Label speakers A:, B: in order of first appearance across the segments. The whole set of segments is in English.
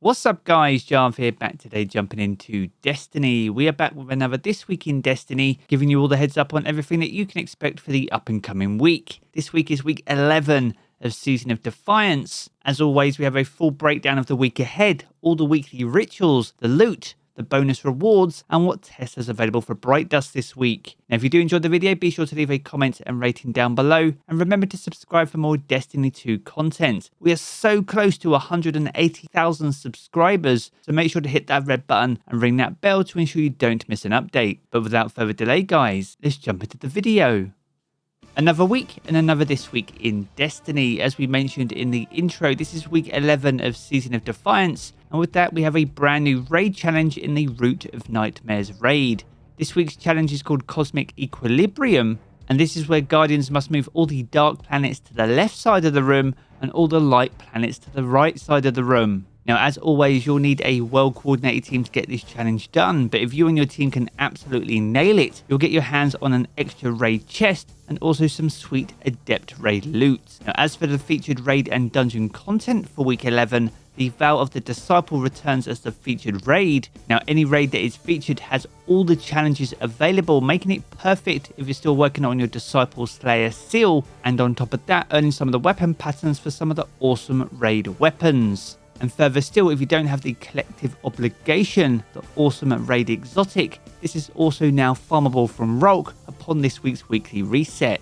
A: What's up guys, Jarv here, back today jumping into Destiny. We are back with another This Week in Destiny, giving you all the heads up on everything that you can expect for the up and coming week. This week is week 11 of Season of Defiance. As always, we have a full breakdown of the week ahead, all the weekly rituals, the loot, the bonus rewards, and what tests is available for Bright Dust this week. Now, if you do enjoy the video, be sure to leave a comment and rating down below, and remember to subscribe for more Destiny 2 content. We are so close to 180,000 subscribers, so make sure to hit that red button and ring that bell to ensure you don't miss an update. But without further delay, guys, let's jump into the video. Another week and another This Week in Destiny. As we mentioned in the intro, this is week 11 of Season of Defiance, and with that we have a brand new raid challenge in the Root of Nightmares raid. This week's challenge is called Cosmic Equilibrium, and this is where Guardians must move all the dark planets to the left side of the room and all the light planets to the right side of the room. Now, as always, you'll need a well-coordinated team to get this challenge done, but if you and your team can absolutely nail it, you'll get your hands on an extra raid chest and also some sweet Adept raid loot. Now, as for the featured raid and dungeon content for week 11, the Vow of the Disciple returns as the featured raid. Now, any raid that is featured has all the challenges available, making it perfect if you're still working on your Disciple Slayer seal, and on top of that, earning some of the weapon patterns for some of the awesome raid weapons. And further still, if you don't have the Collective Obligation, the awesome raid exotic, this is also now farmable from Rolk upon this week's weekly reset.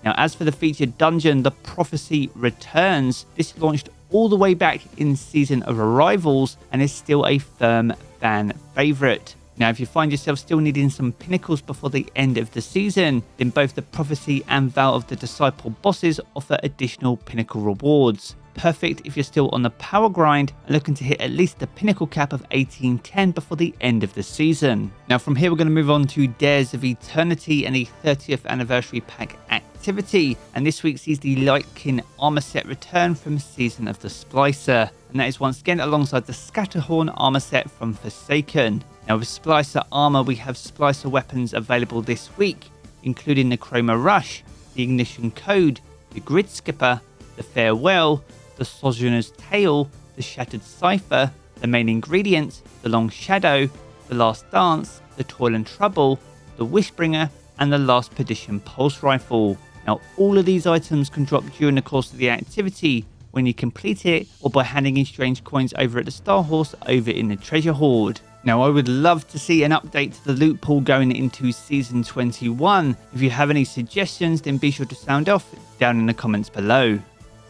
A: Now, as for the featured dungeon, the Prophecy returns. This launched all the way back in Season of Arrivals and is still a firm fan favourite. Now, if you find yourself still needing some pinnacles before the end of the season, then both the Prophecy and Vow of the Disciple bosses offer additional pinnacle rewards. Perfect if you're still on the power grind and looking to hit at least the pinnacle cap of 1810 before the end of the season. Now, from here we're going to move on to Dares of Eternity and the 30th anniversary pack activity, and this week sees the Lightkin armor set return from Season of the Splicer, and that is once again alongside the Scatterhorn armor set from Forsaken. Now, with Splicer armor we have Splicer weapons available this week, including the Chroma Rush, the Ignition Code, the Grid Skipper, the Farewell, the Sojourner's Tale, the Shattered Cipher, the Main Ingredient, the Long Shadow, the Last Dance, the Toil and Trouble, the Wishbringer, and the Last Perdition Pulse Rifle. Now, all of these items can drop during the course of the activity when you complete it, or by handing in strange coins over at the Star Horse over in the Treasure Hoard. Now, I would love to see an update to the loot pool going into Season 21. If you have any suggestions, then be sure to sound off down in the comments below.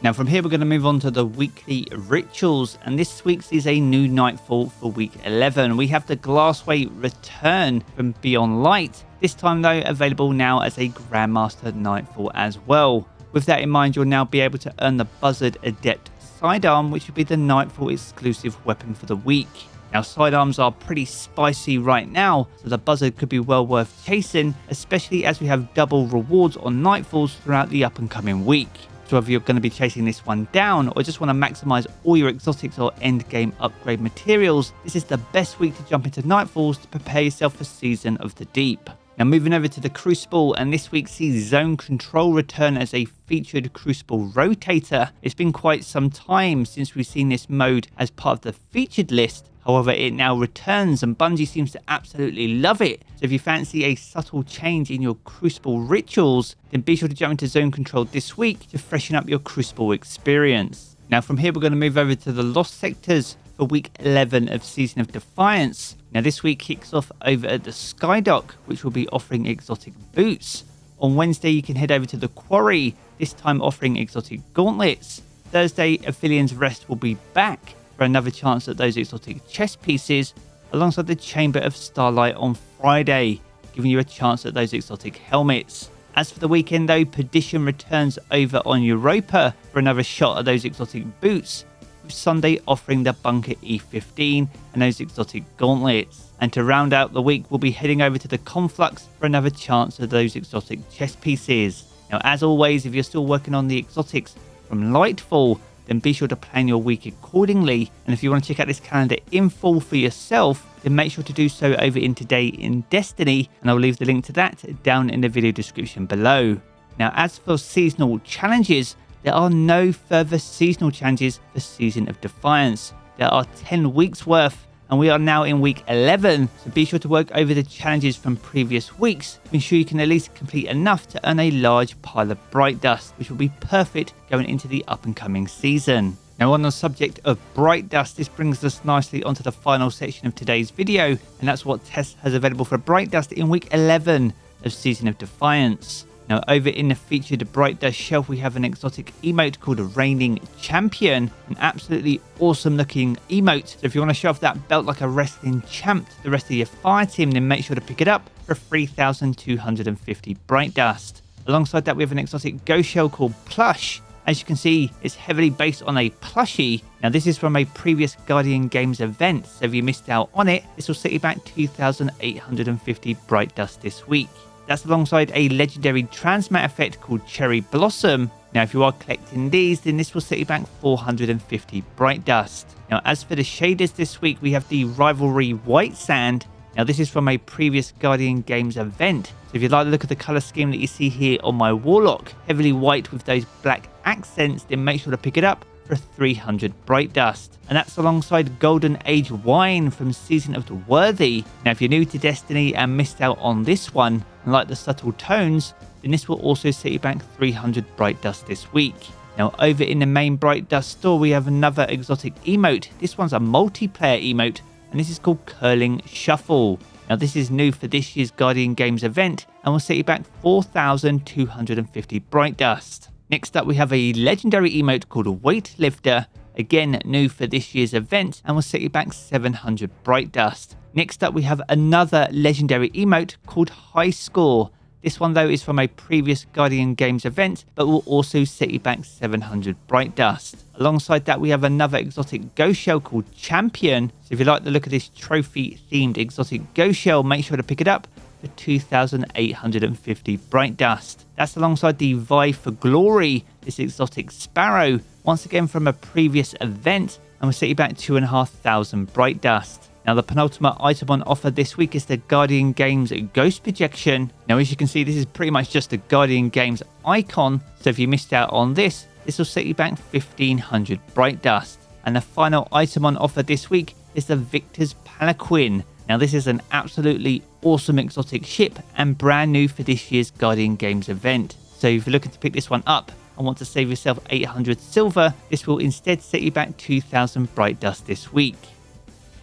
A: Now, from here we're going to move on to the weekly rituals, and this week's is a new Nightfall for week 11. We have the Glassway return from Beyond Light, this time though available now as a Grandmaster Nightfall as well. With that in mind, you'll now be able to earn the Buzzard Adept sidearm, which will be the Nightfall exclusive weapon for the week. Now, sidearms are pretty spicy right now, so the Buzzard could be well worth chasing, especially as we have double rewards on Nightfalls throughout the up and coming week. So whether you're going to be chasing this one down or just want to maximize all your exotics or end game upgrade materials, this is the best week to jump into Nightfalls to prepare yourself for Season of the Deep. Now, moving over to the Crucible, and this week sees Zone Control return as a featured Crucible rotator. It's been quite some time since we've seen this mode as part of the featured list. However, it now returns and Bungie seems to absolutely love it. So if you fancy a subtle change in your Crucible rituals, then be sure to jump into Zone Control this week to freshen up your Crucible experience. Now, from here we're going to move over to the Lost Sectors for week 11 of Season of Defiance. Now, this week kicks off over at the Skye Dock, which will be offering exotic boots. On Wednesday you can head over to the Quarry, this time offering exotic gauntlets. Thursday, Aphelios Rest will be back for another chance at those exotic chest pieces, alongside the Chamber of Starlight on Friday, giving you a chance at those exotic helmets. As for the weekend though, Perdition returns over on Europa for another shot at those exotic boots, with Sunday offering the Bunker E15 and those exotic gauntlets. And to round out the week, we'll be heading over to the Conflux for another chance at those exotic chest pieces. Now, as always, if you're still working on the exotics from Lightfall, then be sure to plan your week accordingly. And if you want to check out this calendar in full for yourself, then make sure to do so over in Today in Destiny, and I'll leave the link to that down in the video description below. Now, as for seasonal challenges, there are no further seasonal challenges for Season of Defiance. There are 10 weeks worth, and we are now in week 11, so be sure to work over the challenges from previous weeks to ensure you can at least complete enough to earn a large pile of Bright Dust, which will be perfect going into the up and coming season. Now, on the subject of Bright Dust, this brings us nicely onto the final section of today's video, and that's what Tess has available for Bright Dust in week 11 of Season of Defiance. Now, over in the featured Bright Dust shelf, we have an exotic emote called a Reigning Champion, an absolutely awesome looking emote. So if you want to show off that belt like a wrestling champ to the rest of your fire team, then make sure to pick it up for 3,250 Bright Dust. Alongside that, we have an exotic ghost shell called Plush. As you can see, it's heavily based on a plushie. Now, this is from a previous Guardian Games event, so if you missed out on it, this will set you back 2,850 Bright Dust this week. That's alongside a legendary transmat effect called Cherry Blossom. Now, if you are collecting these, then this will set you back 450 Bright Dust. Now, as for the shaders this week, we have the Rivalry White Sand. Now, this is from a previous Guardian Games event. So if you like the look of the colour scheme that you see here on my Warlock, heavily white with those black accents, then make sure to pick it up for 300 Bright Dust. And that's alongside Golden Age Wine from Season of the Worthy. Now, if you're new to Destiny and missed out on this one, and like the subtle tones, then this will also set you back 300 Bright Dust this week. Now, over in the main Bright Dust store, we have another exotic emote. This one's a multiplayer emote, and this is called Curling Shuffle. Now, this is new for this year's Guardian Games event, and will set you back 4,250 Bright Dust. Next up, we have a legendary emote called a Weightlifter, again new for this year's event, and will set you back 700 Bright Dust. Next up, we have another legendary emote called High Score. This one, though, is from a previous Guardian Games event, but will also set you back 700 Bright Dust. Alongside that, we have another exotic ghost shell called Champion. So if you like the look of this trophy-themed exotic ghost shell, make sure to pick it up for 2,850 Bright Dust. That's alongside the Vie for Glory, this exotic sparrow, once again from a previous event, and will set you back 2,500 Bright Dust. Now, the penultimate item on offer this week is the Guardian Games Ghost Projection. Now, as you can see, this is pretty much just the Guardian Games icon, so if you missed out on this, this will set you back 1,500 Bright Dust. And the final item on offer this week is the Victor's Palanquin. Now, this is an absolutely awesome exotic ship and brand new for this year's Guardian Games event. So if you're looking to pick this one up and want to save yourself 800 silver, this will instead set you back 2,000 Bright Dust this week.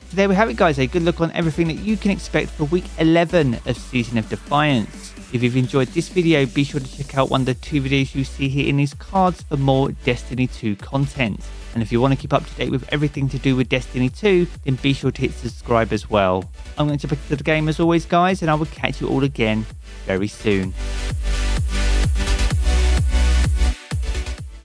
A: So there we have it, guys, a good look on everything that you can expect for week 11 of Season of Defiance. If you've enjoyed this video, be sure to check out one of the 2 videos you see here in these cards for more Destiny 2 content. And if you want to keep up to date with everything to do with Destiny 2, then be sure to hit subscribe as well. I'm going to jump into the game as always, guys, and I will catch you all again very soon.